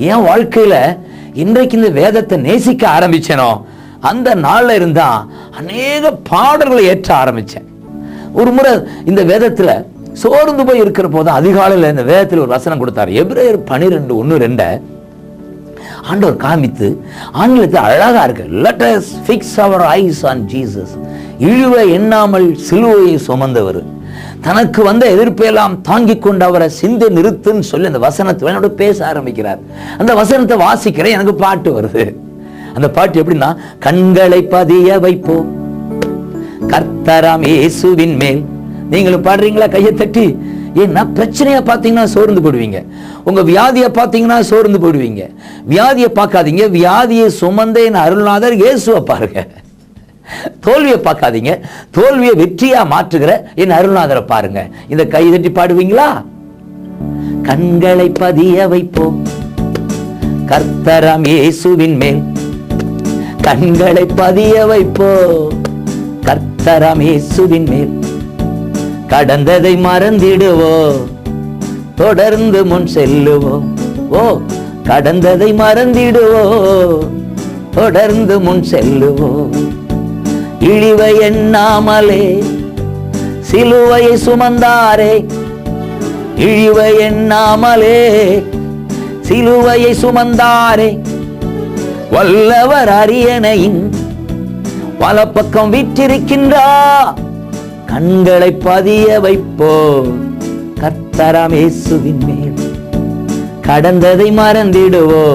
என் வாழ்க்கையில இன்றைக்கு இந்த வேதத்தை நேசிக்க ஆரம்பிச்சேனோ அந்த நாள்ல இருந்தா அநேக பாடல்களை ஏற்ற ஆரம்பிச்சேன். ஒரு முறை இந்த வேதத்துல சோர்ந்து போய் இருக்கிற போது அதிகாலையில் இந்த வேதத்தில் ஒரு வசனம் கொடுத்தார். எபிரேயர் 12:1-2 ஆண்டவர் காமித்து ஆங்கிலத்தில் அழகா இருக்கு. Let us fix our eyes on Jesus. இழிவை எண்ணாமல் சிலுவையை சுமந்தவர், தனக்கு வந்த எதிர்ப்பையெல்லாம் தாங்கிக் கொண்டு அவரை சிந்தை நிறுத்துன்னு சொல்லி அந்த வசனத்தை என்னோட பேச ஆரம்பிக்கிறார். அந்த வசனத்தை வாசிக்கிறேன், எனக்கு பாட்டு வருது. அந்த பாட்டு எப்படின்னா, கண்களை பதிய வைப்போம் கர்த்தராம் இயேசுவின் மேல். நீங்களும் பாடுறீங்களா? கையை தட்டி. ஏன்னா பிரச்சனையை பார்த்தீங்கன்னா சோர்ந்து போடுவீங்க, உங்க வியாதியை பார்த்தீங்கன்னா சோர்ந்து போடுவீங்க. வியாதியை பார்க்காதீங்க, வியாதியை சுமந்த என் அருள்நாதர் இயேசுவை பாருங்க. தோல்வியை பார்க்காதீங்க, தோல்வியை வெற்றியா மாற்றுகிற என் அருள்நாதரை பாருங்க. இந்த கை தட்டி பாடுவீங்களா? கண்களை பதிய வைப்போம் கர்த்தராம் இயேசுவின் மேல், கண்களை பதிய வைப்போம் கர்த்தராம் இயேசுவின் மேல். கடந்ததை மறந்திடுவோ, தொடர்ந்து முன் செல்லுவோ. ஓ, கடந்ததை மறந்திடுவோ, தொடர்ந்து முன் செல்லுவோ. இழிவை எண்ணாமலே சிலுவையை சுமந்தாரே, இழிவை எண்ணாமலே சிலுவையை சுமந்தாரே. வல்லவர் அரியணையின் வலப்பக்கம் விற்றிருக்கின்றார். கண்களை பதிய வைப்போ கர்த்தராம் இயேசுவின் மேல். கடந்ததை மறந்திடுவோ,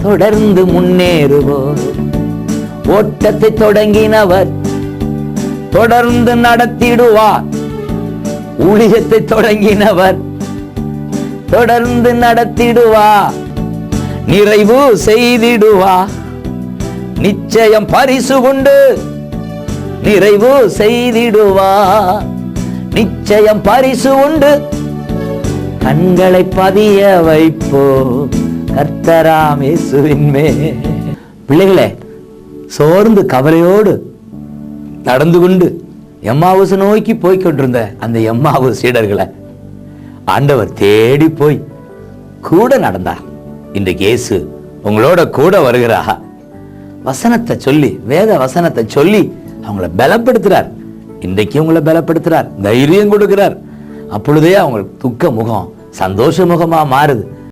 தொடர்ந்து முன்னேறுவோ. ஓட்டத்தை தொடங்கினவர் தொடர்ந்து நடத்திடுவார். ஊழியத்தை தொடங்கினவர் தொடர்ந்து நடத்திடுவார். நிறைவு செய்திடுவார். நிச்சயம் பரிசு உண்டு. நிறைவு செய்திடுவா, நிச்சயம் பரிசு உண்டு. கண்களை பதிய வைப்போ கர்த்தராம் இயேசுவின் மேல். பிள்ளைகளே, சோர்ந்து கவலையோடு நடந்து கொண்டு எம்மாவுசை நோக்கி போய்கொண்டிருந்த அந்த எம்மாவு சீடர்களை ஆண்டவர் தேடி போய் கூட நடந்தார். இன்றைக்கு இயேசு உங்களோட கூட வருகிறா. வசனத்தை சொல்லி, வேத வசனத்தை சொல்லி அவங்களை பலப்படுத்துறார். இன்றைக்கு உங்களை பலப்படுத்துறார், தைரியம் கொடுக்கிறார். அப்பொழுதே அவங்க துக்க முகம் சந்தோஷ முகமா மாறுது.